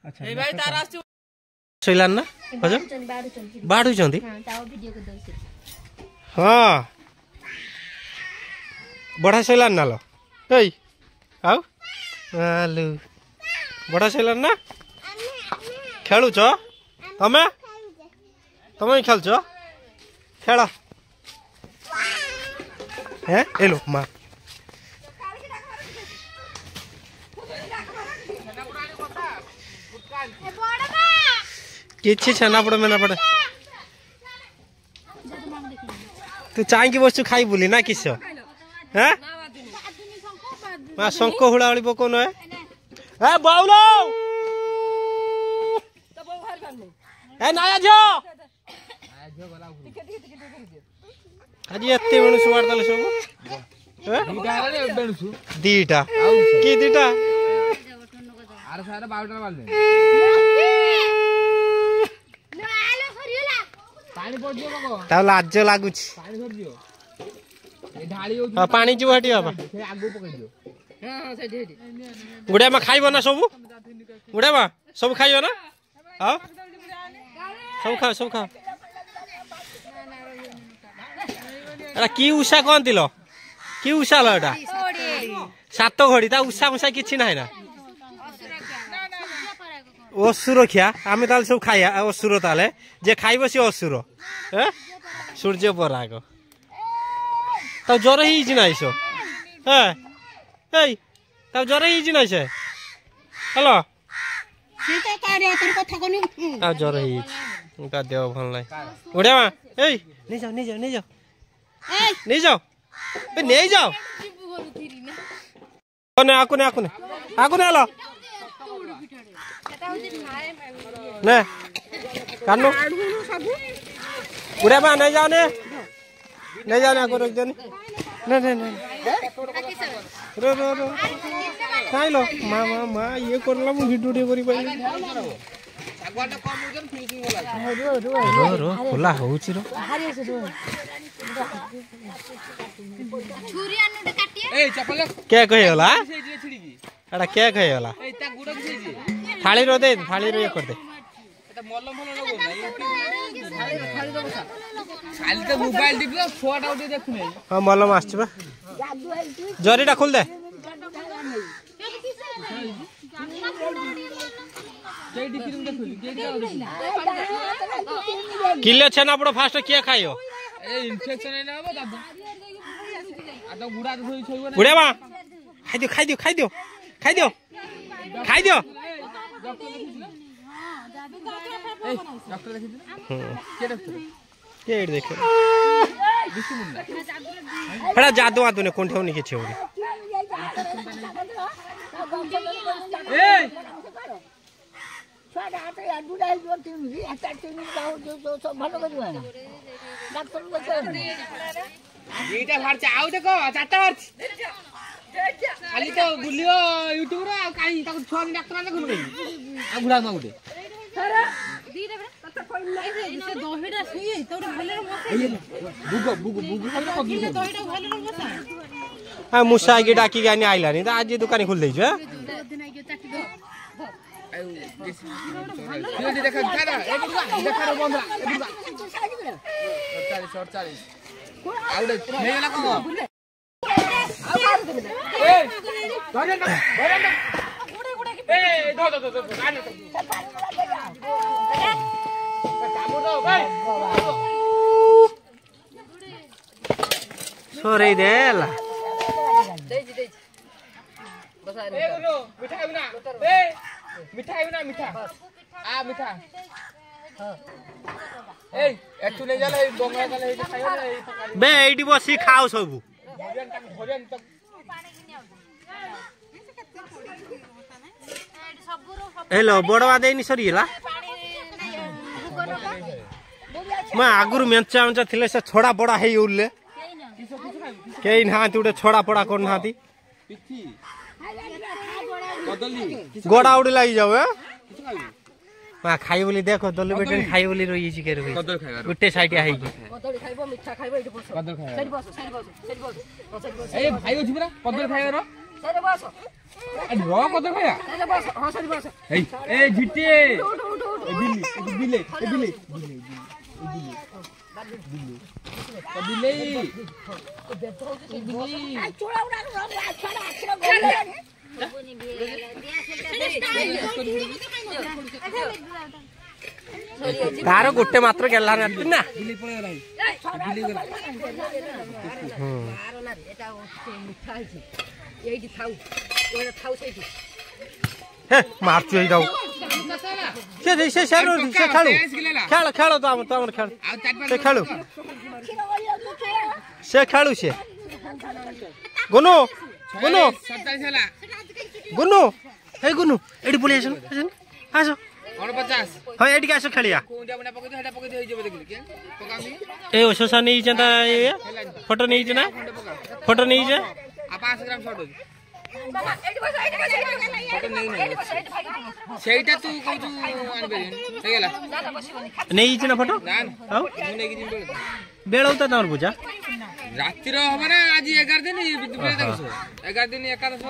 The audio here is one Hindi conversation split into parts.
अच्छा ए भाई तार आसु सैलान ना बाडू चंदी हां बड़ा सैलान नालो एई आउ आलू बड़ा सैलान ना खेलु छ तमे तमे खेल छ खेल हैं एलो मा किछि छना पड़े मेना पड़े तू चाय की बस खाई बोली ना किस हैं मा शंको हुड़ावली बको न ए बाउलो ए नाया जो आज एते मनुष्य मार दले सब दीटा की दीटा आरे सारे 12टा मार दे पानी पड़ दियो बको ता लाज लागुछि पानी छोड़ दियो ए ढाली हो पानी जो हटी बाबा से आगु पकड़ दियो हां से ढेडी गुड़िया में खाइबो ना सब गुड़िया में सब खाइयो ना हां सब खा अरे की उषा कोन दिलो की उषा लडा सात घड़ी ता उषा उषा किछि नाही ना असुर खिया आमे ताल सब खाया असुर ताले जे खाइबो से असुर हैं सूर्य पराग ता जर ही जिनाइसो हैं एई ता जर ही जिनाइसे हेलो सीता कारे तोर कथा कोनी ता जर ही उनका देव भल नाही उड़े मा एई नहीं जाओ ए नहीं जाओ ए नहीं जाओ कोने आकुने हेलो ने कानो उड़े मा नहीं जाओ ने को रख दे नहीं रो खाई लो मा ये करला मु भिडियो करी पाइली रो खुला होउची रो छुरी आनु काटिए ए चपल के कहे होला एटा के कहे होला ए ता गुडो के जे थाली रो दे थाली रो ये कर दे एटा मलम भलो लगो थाली रो बसा खाली तो मोबाइल टिपियो शॉट आउट देखु नै हां मलम आछबा जरीटा खोल दे किले छेना पड़ो फास्ट किए खाइयो ए इन्फेक्शन है ना बाबा दादा आ तो गुडा तो सोई छोइबो ना गुडा बा खाइ दियो ए डॉक्टर देखि के डॉक्टर के देखे दिसु मुन्ना एड़ा जादू आदू ने कोन ठेउनी के छेउरी ए साडा आते गुडाई जो टीवी आता टीवी दाओ जो सब ভালো করিবা না ডাক্তার বলছে এইটা ভারছে আউ দেখো চারটা ভারছে খালি তো বুলিও ইউটিউব রে কাই তাকু ছয় দিন ডাক্তার না কোন আ গুড়া মা উঠে সারা দিরে কত কইলা সে দহিটা শুই তোর ভালো মশা বুগু ভালো কবি দহিটা ভালো মশা आ मुसा की डाकी गानी आइला नहीं तो आज ये दुकान खुल देई छ देखा दादा ए देखा रो बंदरा ए बुडा 48 आउडे नेला को ए धरे ना ए धो आने कामो दो भाई सोरे देला देजी बसा रे ए नो मिठाई बना ए मिठाई बना मीठा आ मीठा हां ए एठु ले जाला डोंगा गले हे खाइयो ना बे एडी बसी खाओ सब भोजन तक पानी किने आउ हेलो बडवा देनी सरीला मैं आगुर मेंचा थिले से छोड़ा बड़ा हे उले केई ना तुडे छोड़ा पड़ा कोन हाती गोड़ा उड़ी लगी जाओ मां खाई बोली देखो दली बेटे खाई बोली रही छी के रे गुटे साइड आही कदली खाइबो मिठा खाइबो एठी बस कदल खाइबो साइड बस ए भाई अछि बरा कदल खाइबो रो ର କତ ଖାଇବା ଏ ଝିଟି ବିଲେ तार गोटे मात्र गेला ना मार्चु खेल खेलु से खेलु से गुनु गुनु गुनु हे गुनु एडी बोली आसो आसो 50 हां एडी आसो खेलिया ए ओसोसा नहीं जंता ये फोटो नहीं जना फोटो नहीं जे आ 5 ग्राम शॉट हो सेटा तू कहू आनबे हे गेला नहीं जना फोटो हां नहीं कि जिम बेळौ त तमर बुझा रात्रि रो हमरे आज 11 दिन 11 दिन 1100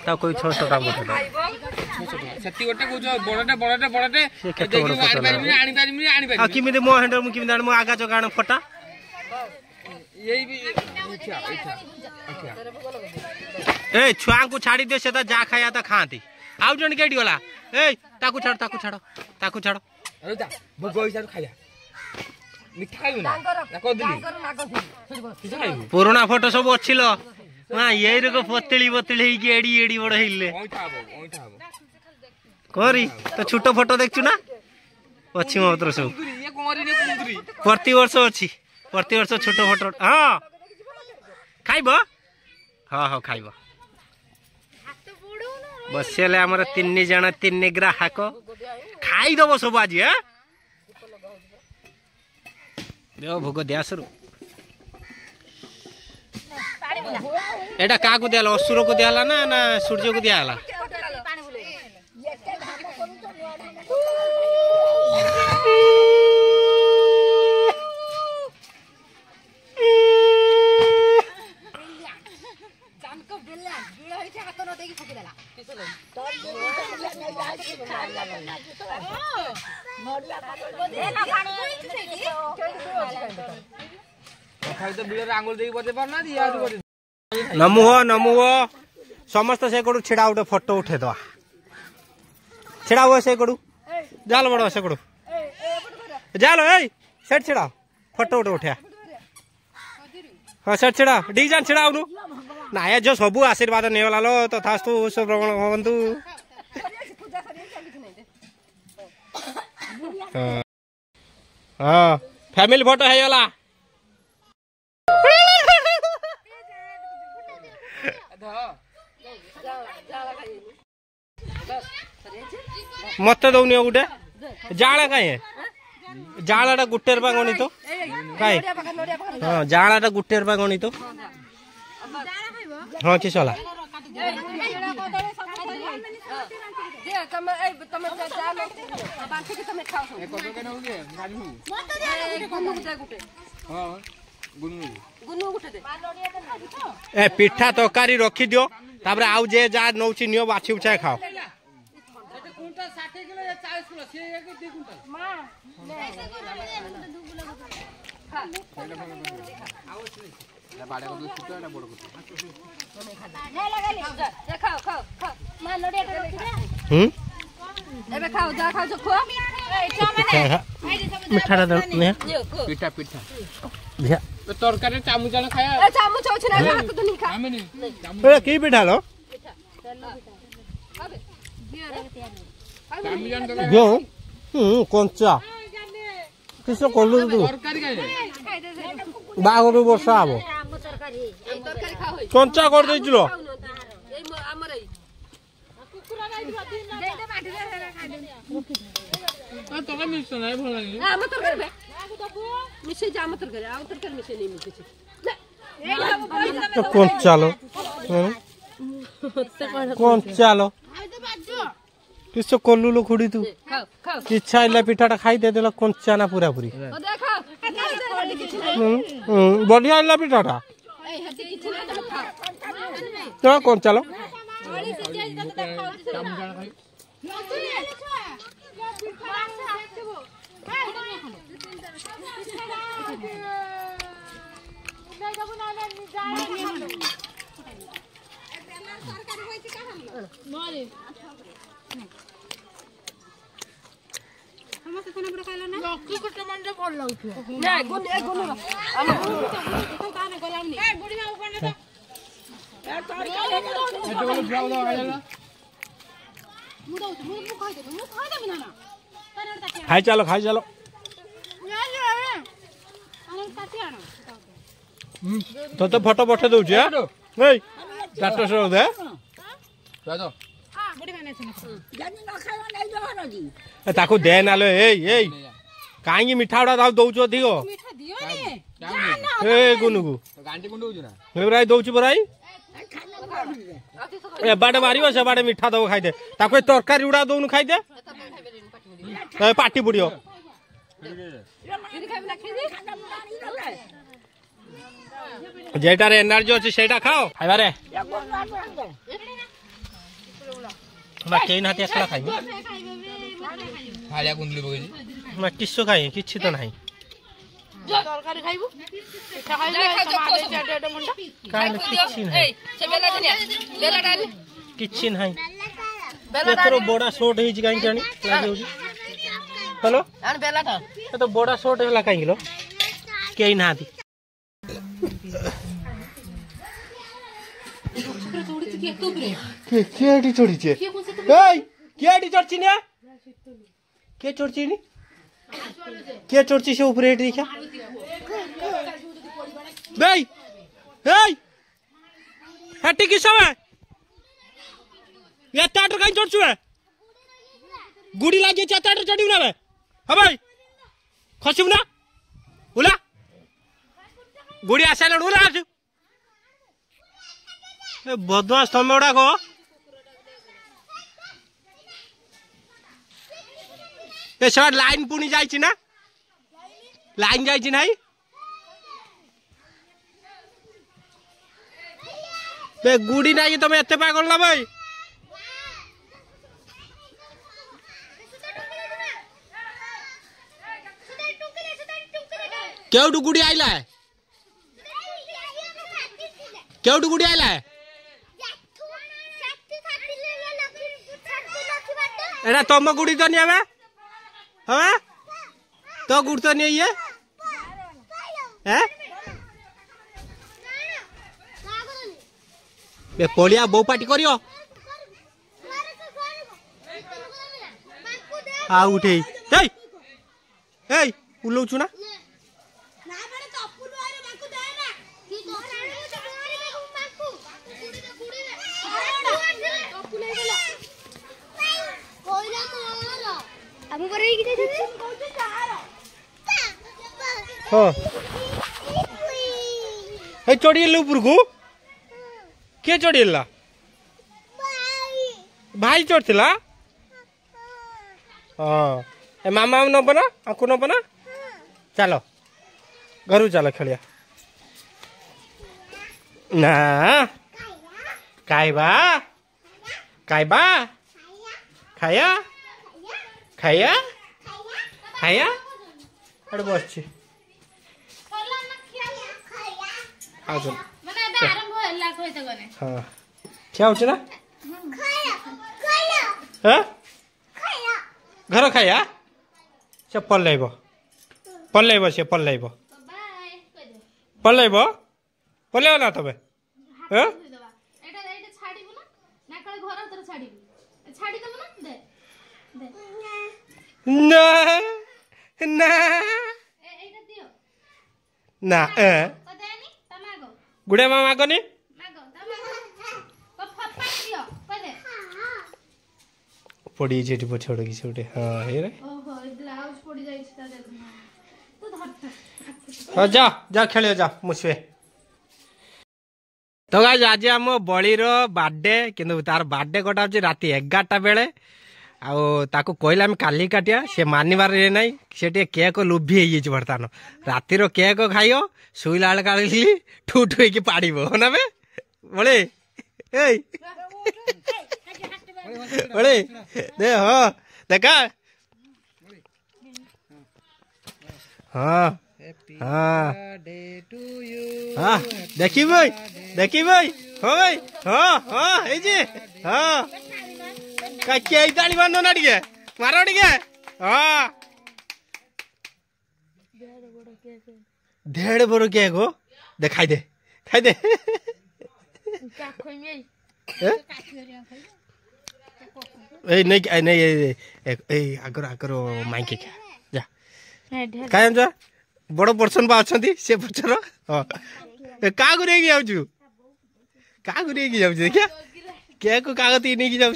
ता कोई 600 काम करता सती गोटे कहू बड़टे बड़टे बड़टे देखि मार पारिमी आनी पारिमी आ किमिदे मो हैंडल मु किमिदे मो आगा चगाण फटा यही भी अच्छा ए छुआ को छाड़ी दे से त जा खाया त खाती आउ जण केडी गला ए ताकू छाड़ अरे जा भोग हिसाब खाया मिठा खाइबो ना को दिली पुराना फोटो सब अच्छी लो हां ये रे को पतली पतली की एडी एडी बड़ हिलले ओइठा हबो कोरी तो छोटो फोटो देखछु ना अच्छी मात्र सब ये कोरी ने कुंदरी प्रति वर्ष छोटो फोटो हां खाइबो हां खाइबो बसेले हमर 3 जण 3 ग्राहक खाई दबो सब आज हे देव भोग दियासरु एटा का को दियाला असुर को दियाला ना सूर्य को दियाला नमु हो समस्त से कड़ू छिड़ा उठे फोटो उठे दवा छिड़ा हुआ से कड़ू जाल बड़ से कड़ू जालो ए सेट छिड़ा फोटो उठे हाँ सेट छिड़ा डिजाइन छिड़ा उनु ना जो सबू आशीर्वाद नहीं वाला लो तो थास्तु सुभ्रमण भवन्तु हाँ फैमिली फोटो है वाला मत दौनी गोटे जाला कहीं जाला गुटेर पा गणी तो कहीं हाँ जाला गुटेर पा गणी तो हाँ किस वाला ए पिठा तरकारी रखी दियो तापर आउ जे जा नौची नियो बाछी उछा खाओ मिठा पिठा पिठा तरकारी चामच खाया चामच अछि ना हाथ तो नहीं खा ए की पिठा लो जो कंचा किस कोलु तू तरकारी खाइले बागरु वर्षा आबो कंचा कर दे लो तोला मिस नाही भला नाही आ म तरकारी बे मिसे जा म तरकारी आ तरकारी मिसे नहीं मिसे तो कंचा लो कंचा लो किस कोल्लू लो खुड़ी तू इच्छा इला पिठाटा खाई दे देला कंचा ना पूरा पूरी बढ़िया इला पिठाटा ହଁ କଣ ଚାଲ ଖାଇ ଚାଲ ତତେ ଫଟୋ ପଠେଇ ଦଉଛି ଷ୍ଟାଟସ୍ ଦେ ତାକୁ ଦେ ନାଲୋ ଏଇ କାହିଁକି ମିଠା ଗୁଡା ତାକୁ ଦଉଛୁ ଅଧିକ ଗୁନୁକୁ ଦଉଛୁ ପରା ଏବାଟେ ମାରିବ ସେ ବାଟେ ମିଠା ଦବ ଖାଇଦେ ତାକୁ ଏ ତରକାରୀ ଗୁଡା ଦଉନୁ ଖାଇଦେ ପାଟି ବୁଡିବ যেটার এনার্জি আছে সেটা খাও খাইবারে কেই না একলা খাইবি কিচ্ছু খাই কিচ্ছু তো নাই କିଛି ନାହିଁ ଏଥର ବଡା ସୋଟ ହେଇଛି କାହିଁକି ଆଣି ହ୍ୟାଲୋ ଏ ତ ବଡା ସୋଟ ହେଲା କାହିଁକି ଲୋ କେହି ନାହାନ୍ତି କିଏ ଏଠି ଚଢିଛେ କିଏ ଏଠି ଚଢିଛି ନା କିଏ ଚଢିଛି କିଏ ଚଢିଛି ସେ ଉପରେ ଏଠି ଦେଖିଆ ହେଟି କି ସମୟ ଏତେ ଆଟରେ କାହିଁ ଚଢୁଛୁ ଗୁଡି ଲାଗିଛି ଏତେ ଆଟରେ ଚଢିବୁ ନା ହଁ ଭାଇ ଖସିବୁ ନା ଓଲା ଗୁଡି ଆସିଲାଣି ଓଲା ଆସୁ ବଦମାସ ତମେ ଗୁଡାକ ଏ ସେ ଲାଇନ ପୁଣି ଯାଇଛି ନା ଲାଇନ ଯାଇଛି ନାହିଁ ଗୁଡି ନାଇଁ ତମେ ଏତେ ପାଗଳ ନା ଭାଇ केउटू गुड़ी आइला केउटू गुड़ी आइला एरा तम गुड़ी तो नहीं हाँ तो गुड़ तो नहीं है पलिया बो पार्टी करियो आ उठे उलौचु ना हाँ चढ़ील ऊपर को किए चढ़ीला भाई चढ़ला हाँ मामा नब ना आंकु नब ना चलो घर चलो खेलिया ना खाइबा खाइबा खाया खाया खाया अरे बस हाँ क्या हो ना घर खाया से पल्लैब पल्लैब से पल्लैब पल्लैब पल्लैब ना तबे ना ना ना गुड़े मामा को नहीं पड़ी जेटी पछोड़ की छोटे हाँ हे रे हाँ जा जा खेलियो जा मुझे तो गाइस आज आम बळीर बर्थडे किंतु तार बर्थडे कटा राति 11टा बेले आको कहले आम काली काटिया से मानबार ना से केक लोभी हो बर्तमान रातिर केक खाइयो शुला बेले काली ठू ठू पाड़ ना बे बड़े এই বড়ে দে হ্যাঁ দেখা হ্যাঁ হ্যাঁ হ্যাঁ দেখি ভাই হ্যাঁ ভাই হ্যাঁ এই যে হ্যাঁ কাকি এই তালি মারনো না টিকে মারো টিকে হ্যাঁ ढेर बड़ो क्या गो दे खाई दे नहीं आगर माई के क्या जा काय जा बड़ पर्सन पा अच्छा से पर्सन क्या गुरे जाऊँ क्या गुरे जाऊँ देखिया क्या को कागज नहीं जाऊँ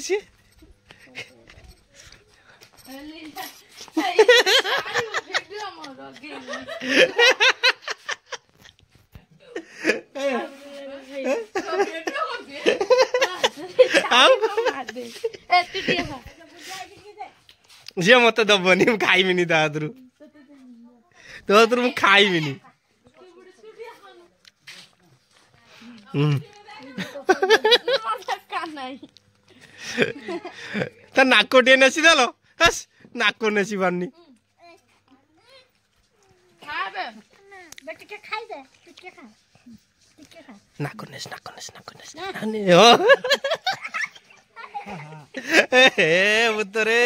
जे मत दबनी खाइबिनी तादरु खाइबिनी ता नाको टे नसी दलो हस नाको नसी बानी नाको नस हो बुतरे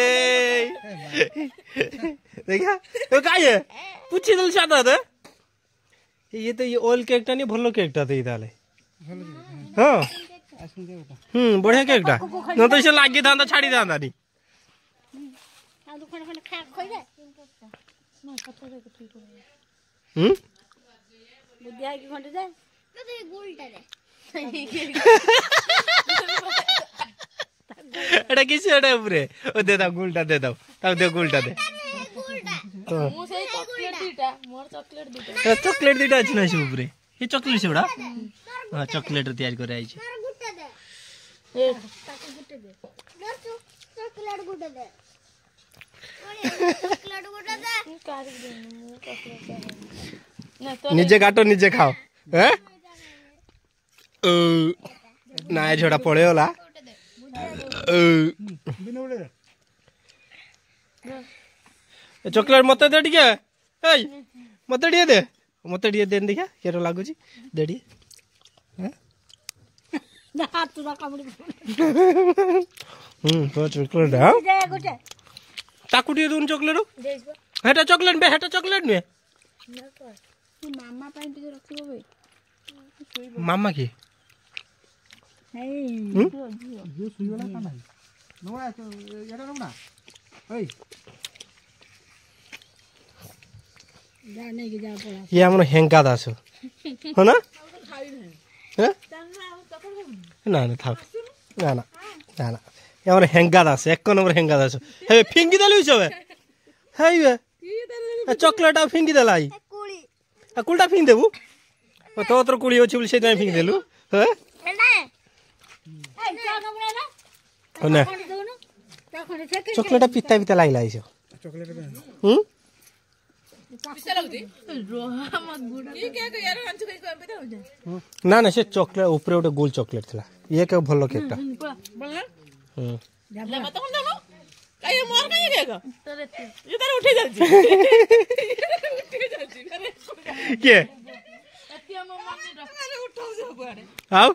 देखा तो क्या है पूछी दल चाहता था ये तो ये ओल केक टा नहीं भलो केक टा था इधर हाँ बढ़िया केक टा न तो इसे लागी था छाड़ी था नहीं एटा किसी एटा ऊपरे ओ दे दा गुलटा दे दो तब दे गुलटा दे मु से चॉकलेट दीटा मोर चॉकलेट दीटा चॉकलेट दीटा अछि ना से ऊपरे ये चॉकलेट सेडा हां चॉकलेट तैयार करे आइ छै गुट्टा दे ए ताको गुट्टा दे चॉकलेट गुट्टा दे चॉकलेट गुट्टा दे कार दे मु चॉकलेट ना तो निजे काटो निजे खाओ हैं ना झोड़ा पड़े होला चॉकलेट मत दे टिके मत दे देन देखा केरो लागु छी दे टिके हैं ना हाथ ना कामड़ी तो चॉकलेट हां दे गोटे ताकुटी दून चॉकलेट हेटा चॉकलेट बे हेटा चॉकलेट ने मामा पाइन टिके रखिबो बे मामा की ये हमर हेंका दास हो ना ना ना था ना ना ना ना ये हमर हेंका दास एक नंबर हेंका दास हे फिंगी देलु सब हे ये चॉकलेट आ फिंगी देलाई कुली आ कुलटा फिंग देबू तो तोर कुली होछि बोल से फिंग देलु हे ना चॉकलेट पिता पिता लागला इसे चॉकलेट पिता लागदी की के यार अंच कई पिता हो जाए ना ना से चॉकलेट ऊपर ओटे गोल चॉकलेट थला ये के भलो केकटा बोलना ले मत कोन ना काई मोर काई केक ये तार उठे जाची के अतिया मम्मा ने उठाओ से बुआड़े आओ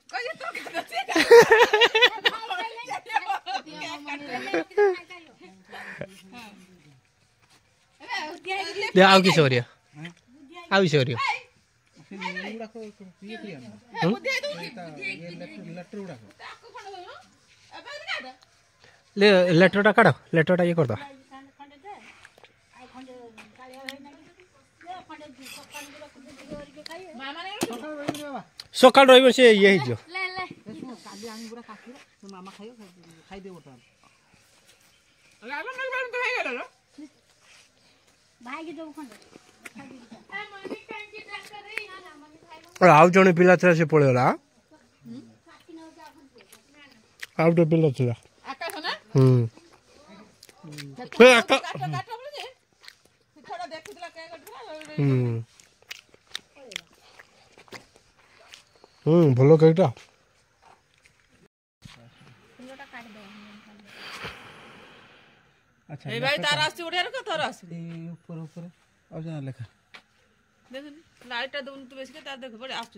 कई तो दे आओ की सौर्य आओ सौर्य ले लेटरटा काढ लेटरटा ये कर दो सकाल रही से ये जो मामा खाइयो खाई दे बोतल आउ जने पिला छे से पळेला आउ तो पिला छे आकाश ना पे आकाश थोड़ा देखितला के करथला भलो केटा अच्छा এই ভাই তার আসছে ওড়িয়ার কথা তার আসছে ऊपर ऊपर और जाना लिखा দেখুন লাইটটা দেবুন তো বেশি তার দেখো পড়ে আসছে